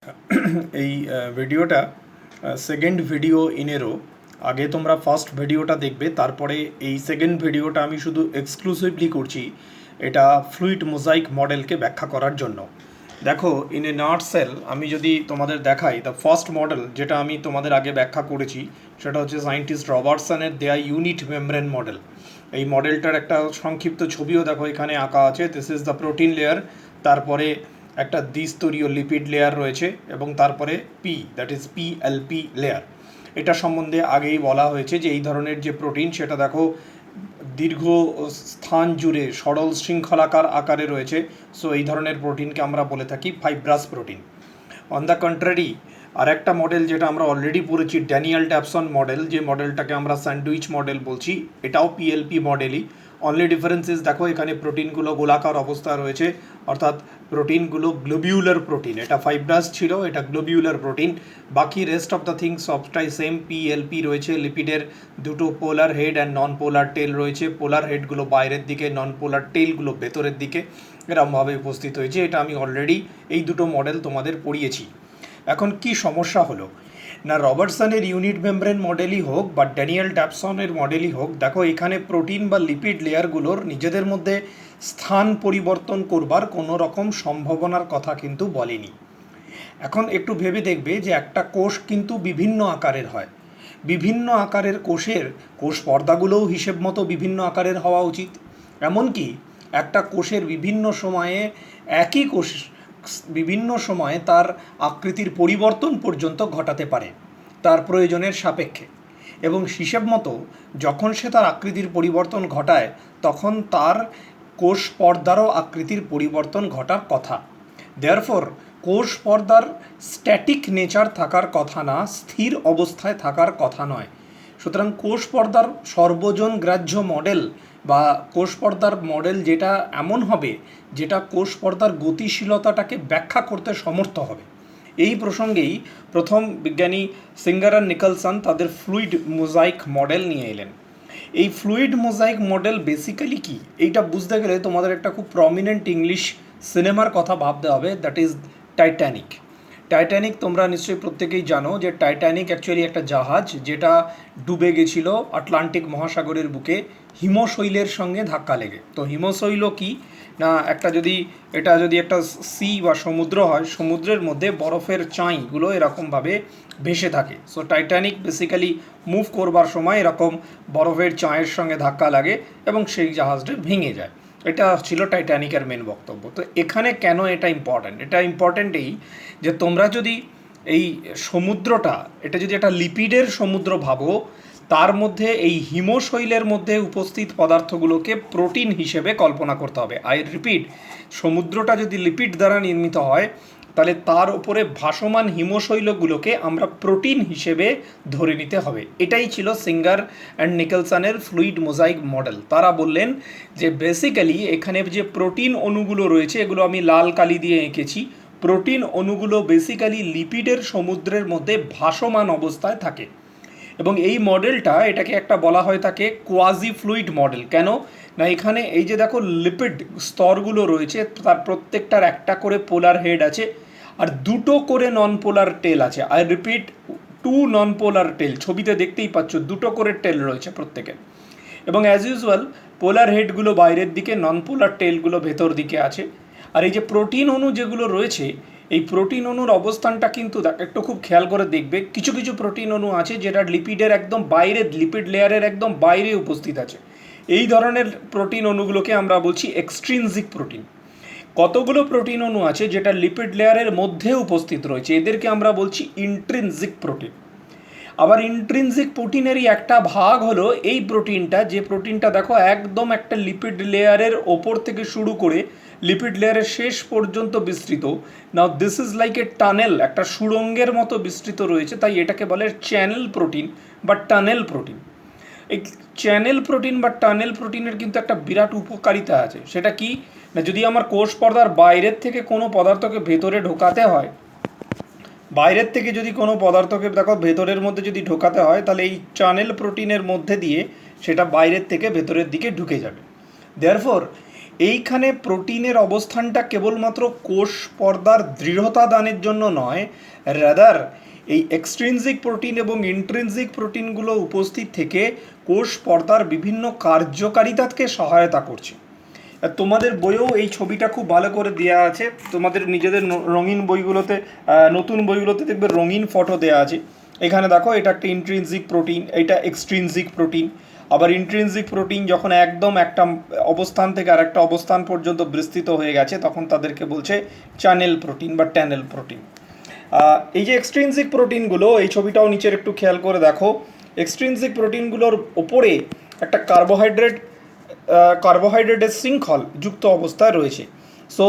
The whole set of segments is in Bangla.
এই ভিডিওটা সেকেন্ড ভিডিও ইনেরও আগে তোমরা ফার্স্ট ভিডিওটা দেখবে, তারপরে এই সেকেন্ড ভিডিওটা আমি শুধু এক্সক্লুসিভলি করছি এটা ফ্লুইড মোজাইক মডেলকে ব্যাখ্যা করার জন্য। দেখো, ইন এ নাটসেল আমি যদি তোমাদের দেখাই, দ্য ফার্স্ট মডেল যেটা আমি তোমাদের আগে ব্যাখ্যা করেছি সেটা হচ্ছে সায়েন্টিস্ট রবার্টসনের দেয়া ইউনিট মেমব্রেন মডেল। এই মডেলটার একটা সংক্ষিপ্ত ছবিও দেখো এখানে আঁকা আছে। This is the protein layer, তারপরে একটা দ্বিস্তরীয় লিপিড লেয়ার রয়েছে এবং তারপরে P, that is PLP layer. এটা সম্বন্ধে আগেই বলা হয়েছে যে এই ধরনের যে প্রোটিন সেটা দেখো দীর্ঘ স্থান জুড়ে সরল শৃঙ্খলাকার আকারে রয়েছে। সো এই ধরনের প্রোটিনকে আমরা বলে থাকি fibrous protein. On the contrary আর একটা মডেল যেটা আমরা অলরেডি পড়েছি, ড্যানিয়েল ড্যাপসন মডেল, যে মডেলটাকে আমরা স্যান্ডউইচ মডেল বলছি, এটাও পিএলপি মডেলই। অনলি ডিফারেন্সেস দেখো এখানে প্রোটিনগুলো গোলাকার অবস্থা রয়েছে, অর্থাৎ প্রোটিনগুলো গ্লোবিউলার প্রোটিন। এটা ফাইব্রাস ছিল, এটা গ্লোবিউলার প্রোটিন। বাকি রেস্ট অফ দ্য থিংস সবটাই সেম। পিএলপি রয়েছে, লিপিডের দুটো পোলার হেড অ্যান্ড নন পোলার টেল রয়েছে। পোলার হেডগুলো বাইরের দিকে, নন পোলার টেলগুলো ভেতরের দিকে, এরমভাবে উপস্থিত হয়েছে। এটা আমি অলরেডি এই দুটো মডেল তোমাদের পড়িয়েছি। এখন কি সমস্যা হলো না, রবার্টসনের ইউনিট মেমব্রেন মডেলই হোক বা ড্যানিয়েল ড্যাপসনের মডেলই হোক, দেখো এখানে প্রোটিন বা লিপিড লেয়ারগুলোর নিজেদের মধ্যে স্থান পরিবর্তন করবার কোনো রকম সম্ভাবনার কথা কিন্তু বলেনি। এখন একটু ভেবে দেখবে যে একটা কোষ কিন্তু বিভিন্ন আকারের হয়। বিভিন্ন আকারের কোষের কোষ পর্দাগুলোও হিসেব মতো বিভিন্ন আকারের হওয়া উচিত। এমনকি একটা কোষের বিভিন্ন সময়ে একই কোষ বিভিন্ন সময়ে তার আকৃতির পরিবর্তন পর্যন্ত ঘটাতে পারে তার প্রয়োজনের সাপেক্ষে, এবং হিসেব মতো যখন সে তার আকৃতির পরিবর্তন ঘটায় তখন তার কোষ পর্দারও আকৃতির পরিবর্তন ঘটার কথা। দেয়ারফর কোষ পর্দার স্ট্যাটিক নেচার থাকার কথা না, স্থির অবস্থায় থাকার কথা নয়। সুতরাং কোষ পর্দার সর্বজন গ্রাহ্য মডেল বা কোষ পর্দার মডেল যেটা এমন হবে যেটা কোষ পর্দার গতিশীলতাটাকে ব্যাখ্যা করতে সমর্থ হবে। এই প্রসঙ্গেই প্রথম বিজ্ঞানী সিঙ্গার আর নিকলসন তাদের ফ্লুইড মোজাইক মডেল নিয়ে এলেন। এই ফ্লুইড মোজাইক মডেল বেসিক্যালি কি, এইটা বুঝতে গেলে তোমাদের একটা খুব প্রমিনেন্ট ইংলিশ সিনেমার কথা ভাবতে হবে, দ্যাট ইজ টাইটানিক। টাইটানিক তোমরা নিশ্চয়ই প্রত্যেকেই জানো যে টাইটানিক অ্যাকচুয়ালি একটা জাহাজ যেটা ডুবে গেছিল আটলান্টিক মহাসাগরের বুকে হিমশৈলের সঙ্গে ধাক্কা লেগে। তো হিমশৈল কি না, এটা যদি একটা সি বা সমুদ্র হয়, সমুদ্রের মধ্যে বরফের চাঁইগুলো এরকমভাবে ভেসে থাকে। সো টাইটানিক বেসিক্যালি মুভ করবার সময় এরকম বরফের চাঁয়ের সঙ্গে ধাক্কা লাগে এবং সেই জাহাজটা ভেঙে যায়। এটা ছিল টাইটানিকের মেন বক্তব্য। তো এখানে কেন এটা ইম্পর্ট্যান্ট? এটা ইম্পর্ট্যান্ট এই যে তোমরা যদি এই সমুদ্রটা, এটা যদি একটা লিপিডের সমুদ্র ভাবো, তার মধ্যে এই হিমশৈলের মধ্যে উপস্থিত পদার্থগুলোকে প্রোটিন হিসেবে কল্পনা করতে হবে। আই রিপিট, সমুদ্রটা যদি লিপিড দ্বারা নির্মিত হয় তাহলে তার উপরে ভাসমান হিমশৈলগুলোকে আমরা প্রোটিন হিসেবে ধরে নিতে হবে। এটাই ছিল সিঙ্গার অ্যান্ড নিকলসনের ফ্লুইড মোজাইক মডেল। তারা বললেন যে বেসিক্যালি এখানে যে প্রোটিন অণুগুলো রয়েছে, এগুলো আমি লাল কালি দিয়ে এঁকেছি, প্রোটিন অণুগুলো বেসিক্যালি লিপিডের সমুদ্রের মধ্যে ভাসমান অবস্থায় থাকে। এবং এই মডেলটা, এটাকে একটা বলা হয় থাকে কোয়াজি ফ্লুইড মডেল। কেন না, এখানে এই যে দেখো লিপিড স্তরগুলো রয়েছে, তার প্রত্যেকটার একটা করে পোলার হেড আছে আর দুটো করে নন পোলার টেল আছে। আই রিপিট, 2 নন পোলার টেল, ছবিতে দেখতেই পাচ্ছ দুটো করে টেল রয়েছে প্রত্যেকের। এবং অ্যাজ ইউজুয়াল পোলার হেডগুলো বাইরের দিকে, নন পোলার টেলগুলো ভেতর দিকে আছে। আর এই যে প্রোটিন অণু যেগুলো রয়েছে, এই প্রোটিন অণুর অবস্থানটা কিন্তু একটু খুব খেয়াল করে দেখবে, কিছু কিছু প্রোটিন অণু আছে যেটা লিপিডের একদম বাইরে, লিপিড লেয়ারের একদম বাইরে উপস্থিত আছে। এই ধরনের প্রোটিন অণুগুলোকে আমরা বলছি এক্সট্রিনজিক প্রোটিন। কতগুলো প্রোটিন অণু আছে যেটা লিপিড লেয়ারের মধ্যে উপস্থিত রয়েছে, এদেরকে আমরা বলছি ইন্ট্রিনজিক প্রোটিন। আবার ইন্ট্রিনজিক প্রোটিনেরই একটা ভাগ হলো এই প্রোটিনটা, যে প্রোটিনটা দেখো একদম একটা লিপিড লেয়ারের ওপর থেকে শুরু করে লিপিড লেয়ারের শেষ পর্যন্ত বিস্তৃত। Now this is like a tunnel, একটা সুড়ঙ্গের মতো বিস্তৃত রয়েছে, তাই এটাকে বলে চ্যানেল প্রোটিন বা টানেল প্রোটিন। এই চ্যানেল প্রোটিন বা টানেল প্রোটিনের কিন্তু একটা বিরাট উপকারিতা আছে। সেটা কি না, যদি আমার কোষ পর্দার বাইরের থেকে কোনো পদার্থকে ভেতরে ঢোকাতে হয়, বাইরের থেকে যদি কোনো পদার্থকে দেখো ভেতরের মধ্যে যদি ঢোকাতে হয়, তাহলে এই চ্যানেল প্রোটিনের মধ্যে দিয়ে সেটা বাইরের থেকে ভেতরের দিকে ঢুকে যাবে। দেয়ারফর এইখানে প্রোটিনের অবস্থানটা কেবলমাত্র কোষ পর্দার দৃঢ়তা দানের জন্য নয়, রাদার এই এক্সট্রিনজিক প্রোটিন এবং ইন্ট্রিনজিক প্রোটিনগুলো উপস্থিত থেকে কোষ পর্দার বিভিন্ন কার্যকারিতাকে সহায়তা করছে। তোমাদের বইয়েও এই ছবিটা খুব ভালো করে দেওয়া আছে, তোমাদের নিজেদের রঙিন বইগুলোতে, নতুন বইগুলোতে দেখবে রঙিন ফটো দেওয়া আছে। এখানে দেখো এটা একটা ইন্ট্রিনজিক প্রোটিন, এটা এক্সট্রিনজিক প্রোটিন। আবার ইন্ট্রিনজিক প্রোটিন যখন একদম একটা অবস্থান থেকে আরেকটা অবস্থান পর্যন্ত বিস্তৃত হয়ে গেছে তখন তাদেরকে বলছে চ্যানেল প্রোটিন বা ট্যানেল প্রোটিন। এই যে এক্সট্রিনজিক প্রোটিনগুলো, এই ছবিটাও নিচের একটু খেয়াল করে দেখো, এক্সট্রিনজিক প্রোটিনগুলোর ওপরে একটা কার্বোহাইড্রেটের শৃঙ্খল যুক্ত অবস্থায় রয়েছে। সো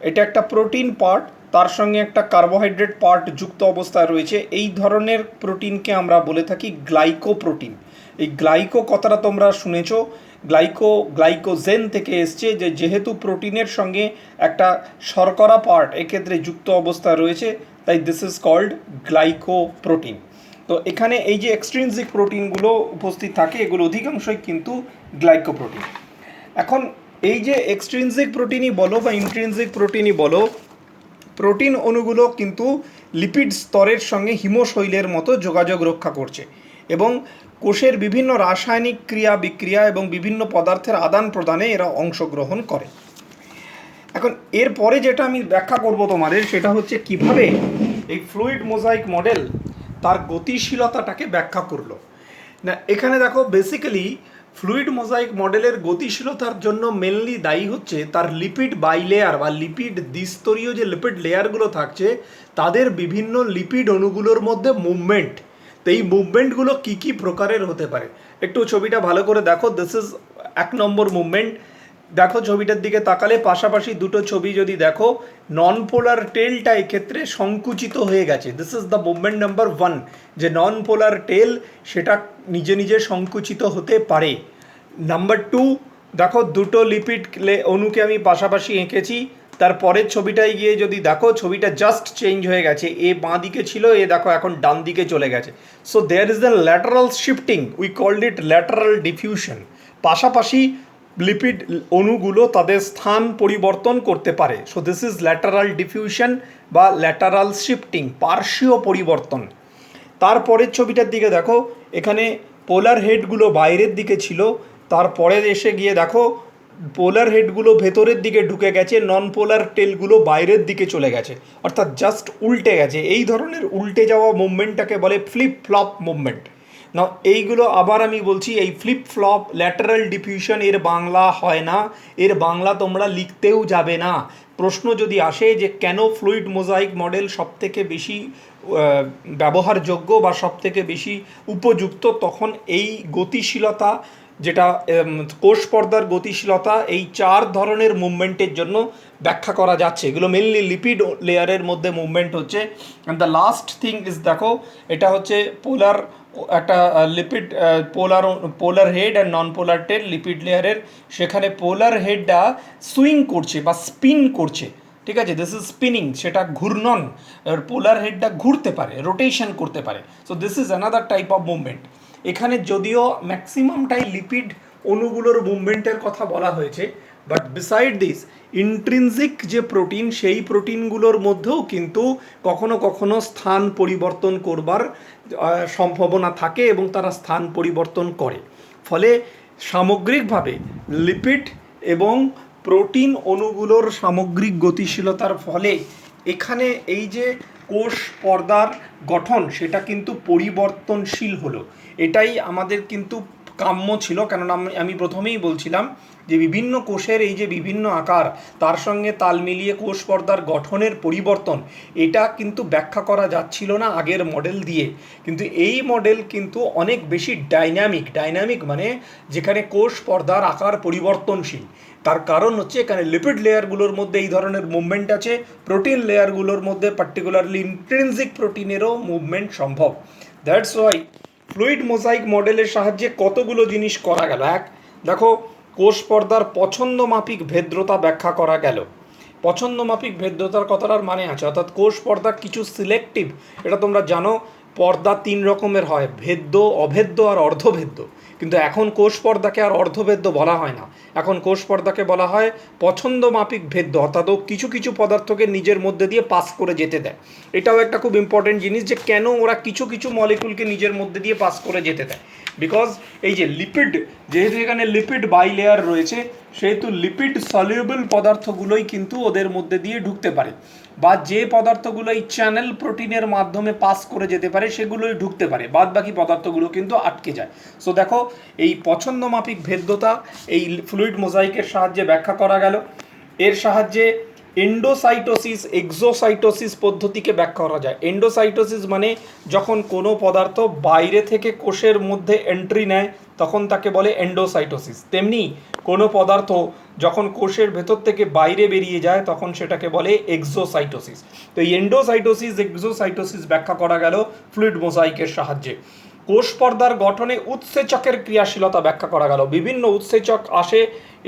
এটা একটা প্রোটিন পার্ট, তার সঙ্গে একটা কার্বোহাইড্রেট পার্ট যুক্ত অবস্থায় রয়েছে। এই ধরনের প্রোটিনকে আমরা বলে থাকি গ্লাইকোপ্রোটিন। এই গ্লাইকো কথাটা তোমরা শুনেছো, গ্লাইকোজেন থেকে এসছে, যে যেহেতু প্রোটিনের সঙ্গে একটা শর্করা পার্ট এক্ষেত্রে যুক্ত অবস্থায় রয়েছে, তাই দিস ইজ কল্ড গ্লাইকোপ্রোটিন। তো এখানে এই যে এক্সট্রিনজিক প্রোটিনগুলো উপস্থিত থাকে এগুলো অধিকাংশই কিন্তু গ্লাইকোপ্রোটিন। এখন এই যে এক্সট্রিনজিক প্রোটিনই বলো বা ইন্ট্রিনজিক প্রোটিনই বলো, প্রোটিন অণুগুলো কিন্তু লিপিড স্তরের সঙ্গে হিমশৈলের মতো যোগাযোগ রক্ষা করছে এবং কোষের বিভিন্ন রাসায়নিক ক্রিয়া বিক্রিয়া এবং বিভিন্ন পদার্থের আদান প্রদানে এরা অংশগ্রহণ করে। এখন এরপরে যেটা আমি ব্যাখ্যা করব তোমাদের, সেটা হচ্ছে কিভাবে এই ফ্লুইড মোজাইক মডেল তার গতিশীলতাটাকে ব্যাখ্যা করলো। না, এখানে দেখো বেসিক্যালি ফ্লুইড মোজাইক মডেলের গতিশীলতার জন্য মেনলি দায়ী হচ্ছে তার লিপিড বাইলেয়ার বা লিপিড দ্বিস্তরীয় যে লিপিড লেয়ারগুলো থাকছে তাদের বিভিন্ন লিপিড অণুগুলোর মধ্যে মুভমেন্ট। তো এই মুভমেন্টগুলো কী কী প্রকারের হতে পারে, একটু ছবিটা ভালো করে দেখো। This is 1 number movement. দেখো ছবিটার দিকে তাকালে পাশাপাশি দুটো ছবি যদি দেখো, নন পোলার টেলটা এক্ষেত্রে সংকুচিত হয়ে গেছে। This is the movement number 1, যে নন পোলার টেল সেটা নিজে নিজে সংকুচিত হতে পারে। নাম্বার 2, দেখো দুটো লিপিড অণুকে আমি পাশাপাশি এঁকেছি, তারপরের ছবিটায় গিয়ে যদি দেখো ছবিটা জাস্ট চেঞ্জ হয়ে গেছে, এ বাঁ দিকে ছিল, এ দেখো এখন ডান দিকে চলে গেছে। So there is the lateral shifting, we called it lateral diffusion. পাশাপাশি লিপিড অণুগুলো তাদের স্থান পরিবর্তন করতে পারে। So this is lateral diffusion বা ল্যাটারাল শিফটিং, পার্শ্বীয় পরিবর্তন। তারপরের ছবিটার দিকে দেখো, এখানে পোলার হেডগুলো বাইরের দিকে ছিল, তারপরে এসে গিয়ে দেখো পোলার হেডগুলো ভেতরের দিকে ঢুকে গেছে, নন পোলার টেলগুলো বাইরের দিকে চলে গেছে, অর্থাৎ জাস্ট উল্টে গেছে। এই ধরনের উল্টে যাওয়া মুভমেন্টটাকে বলে ফ্লিপ ফ্লপ মুভমেন্ট। না, এইগুলো আবার আমি বলছি, এই ফ্লিপ ফ্লপ ল্যাটারাল ডিফিউশন এর বাংলা হয় না, এর বাংলা তোমরা লিখতেও যাবে না। প্রশ্ন যদি আসে যে কেন ফ্লুইড মোজাইক মডেল সবথেকে বেশি ব্যবহারযোগ্য বা সবথেকে বেশি উপযুক্ত, তখন এই গতিশীলতা, যেটা কোষ পর্দার গতিশীলতা, এই 4 ধরনের মুভমেন্টের জন্য ব্যাখ্যা করা যাচ্ছে। এগুলো মেনলি লিপিড লেয়ারের মধ্যে মুভমেন্ট হচ্ছে। And the last thing is, দেখো এটা হচ্ছে পোলার, একটা lipid polar head and non polar tail lipid লেয়ারের। সেখানে পোলার হেডটা সুইং করছে বা স্পিন করছে, ঠিক আছে, দিস ইজ স্পিনিং, সেটা ঘূর্ণন। পোলার হেডটা ঘুরতে পারে, রোটেশন করতে পারে। So this is another type of movement. এখানে যদিও ম্যাক্সিমামটাই লিপিড অণুগুলোর মুভমেন্টের কথা বলা হয়েছে, বাট বিসাইড দিস ইন্ট্রিনজিক যে প্রোটিন, সেই প্রোটিনগুলোর মধ্যেও কিন্তু কখনো কখনো স্থান পরিবর্তন করবার সম্ভাবনা থাকে এবং তারা স্থান পরিবর্তন করে। ফলে সামগ্রিকভাবে লিপিড এবং প্রোটিন অণুগুলোর সামগ্রিক গতিশীলতার ফলে এখানে এই যে কোষ পর্দার গঠন সেটা কিন্তু পরিবর্তনশীল হলো। এটাই আমাদের কিন্তু কাম্য ছিল, কেননা আমি প্রথমেই বলছিলাম যে বিভিন্ন কোষের এই যে বিভিন্ন আকার, তার সঙ্গে তাল মিলিয়ে কোষ পর্দার গঠনের পরিবর্তন, এটা কিন্তু ব্যাখ্যা করা যাচ্ছিল না আগের মডেল দিয়ে। কিন্তু এই মডেল কিন্তু অনেক বেশি ডাইনামিক মানে যেখানে কোষ পর্দার আকার পরিবর্তনশীল। তার কারণ হচ্ছে এখানে লিপিড লেয়ারগুলোর মধ্যে এই ধরনের মুভমেন্ট আছে, প্রোটিন লেয়ারগুলোর মধ্যে পার্টিকুলারলি ইন্ট্রিনজিক প্রোটিনেরও মুভমেন্ট সম্ভব। দ্যাটস ওয়াই ফ্লুইড মোজাইক মডেলের সাহায্যে কতগুলো জিনিস করা গেল। এক, দেখো কোষ পর্দার পছন্দমাফিক ভেদ্রতা ব্যাখ্যা করা গেল। পছন্দমাফিক ভেদ্রতার কথাটার মানে আছে, অর্থাৎ কোষ পর্দা কিছু সিলেক্টিভ। এটা তোমরা জানো, পর্দা 3 রকমের হয়, ভেদ্য, অভেদ্য আর অর্ধভেদ্য। কিন্তু এখন কোষ পর্দাকে আর অর্ধভেদ্য বলা হয় না, এখন কোষ পর্দাকে বলা হয় পছন্দ মাফিক ভেদ্য, অর্থাৎ ও কিছু কিছু পদার্থকে নিজের মধ্যে দিয়ে পাস করে যেতে দেয়। এটাও একটা খুব ইম্পর্টেন্ট জিনিস যে কেন ওরা কিছু কিছু মলিকুলকে নিজের মধ্যে দিয়ে পাস করে যেতে দেয়। বিকজ এই যে লিপিড, যেহেতু এখানে লিপিড বাই লেয়ার রয়েছে, সেহেতু লিপিড সলিউবল পদার্থগুলোই কিন্তু ওদের মধ্যে দিয়ে ঢুকতে পারে, বা যে পদার্থগুলো এই চ্যানেল প্রোটিনের মাধ্যমে পাস করে যেতে পারে সেগুলোই ঢুকতে পারে, বাদ বাকি পদার্থগুলো কিন্তু আটকে যায়। সো দেখো, এই পছন্দ মাফিক ভেদ্যতা এই ফ্লুইড মোজাইকের সাহায্যে ব্যাখ্যা করা গেল। এর সাহায্যে এন্ডোসাইটোসিস এক্সোসাইটোসিস পদ্ধতিকে ব্যাখ্যা করা যায়। এন্ডোসাইটোসিস মানে যখন কোনো পদার্থ বাইরে থেকে কোষের মধ্যে এন্ট্রি নেয় তখন তাকে বলে এন্ডোসাইটোসিস। তেমনি কোনো পদার্থ যখন কোষের ভেতর থেকে বাইরে বেরিয়ে যায় তখন সেটাকে বলে এক্সোসাইটোসিস। তো এই এন্ডোসাইটোসিস এক্সোসাইটোসিস ব্যাখ্যা করা গেল ফ্লুইড মোজাইকের সাহায্যে। কোষ পর্দার গঠনে উৎসেচকের ক্রিয়াশীলতা ব্যাখ্যা করা গেল। বিভিন্ন উৎসেচক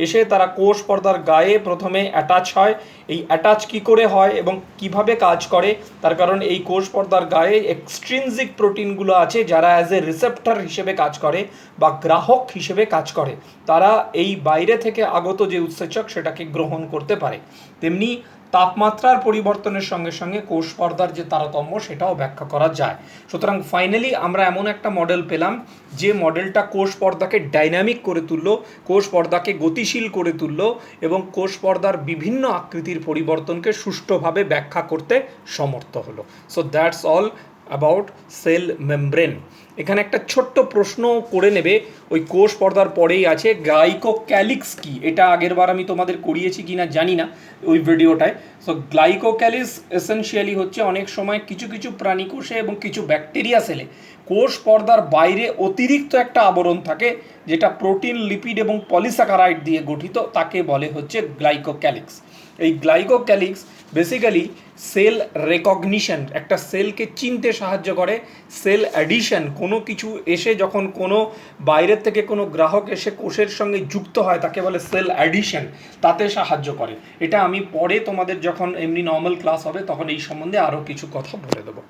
এসে তারা কোষ পর্দার গায়ে প্রথমে অ্যাটাচ হয়। এই অ্যাটাচ কী করে হয় এবং কিভাবে কাজ করে, তার কারণ এই কোষ পর্দার গায়ে এক্সট্রিনজিক প্রোটিনগুলো আছে যারা অ্যাজ এ রিসেপ্টর হিসেবে কাজ করে বা গ্রাহক হিসেবে কাজ করে। তারা এই বাইরে থেকে আগত যে উৎসেচক সেটাকে গ্রহণ করতে পারে। তেমনি তাপমাত্রার পরিবর্তনের সঙ্গে সঙ্গে কোষ পর্দার যে তারতম্য সেটাও ব্যাখ্যা করা যায়। সুতরাং ফাইনালি আমরা এমন একটা মডেল পেলাম যে মডেলটা কোষ পর্দাকে ডাইনামিক করে তুললো, কোষ পর্দাকে গতিশীল করে তুললো এবং কোষ পর্দার বিভিন্ন আকৃতির পরিবর্তনকে সুষ্ঠুভাবে ব্যাখ্যা করতে সমর্থ হলো। So that's all about cell membrane. এখানে একটা ছোট্ট প্রশ্ন করে নেবে, ওই কোষ পর্দার পরেই আছে গ্লাইকোক্যালিক্স কি। এটা আগেরবার আমি তোমাদের করিয়েছি কিনা জানি না ওই ভিডিওটায়। সো গ্লাইকোক্যালিক্স এসেনশিয়ালি হচ্ছে অনেক সময় কিছু কিছু প্রাণী কোষে এবং কিছু ব্যাকটেরিয়া সেলে কোষ পর্দার বাইরে অতিরিক্ত একটা আবরণ থাকে যেটা প্রোটিন, লিপিড এবং পলিস্যাকারাইড দিয়ে গঠিত, তাকে বলে হচ্ছে গ্লাইকোক্যালিক্স। এই গ্লাইকোক্যালিক্স বেসিক্যালি সেল রেকগনিশন, একটা সেলকে চিনতে সাহায্য করে। সেল অ্যাডিশন, কোনো কিছু এসে যখন কোনো বাইরের থেকে কোনো গ্রাহক এসে কোষের সঙ্গে যুক্ত হয় তাকে বলে সেল অ্যাডিশন, তাতে সাহায্য করে। এটা আমি পরে তোমাদের যখন এমনি নর্মাল ক্লাস হবে তখন এই সম্বন্ধে আরও কিছু কথা বলে দেবো।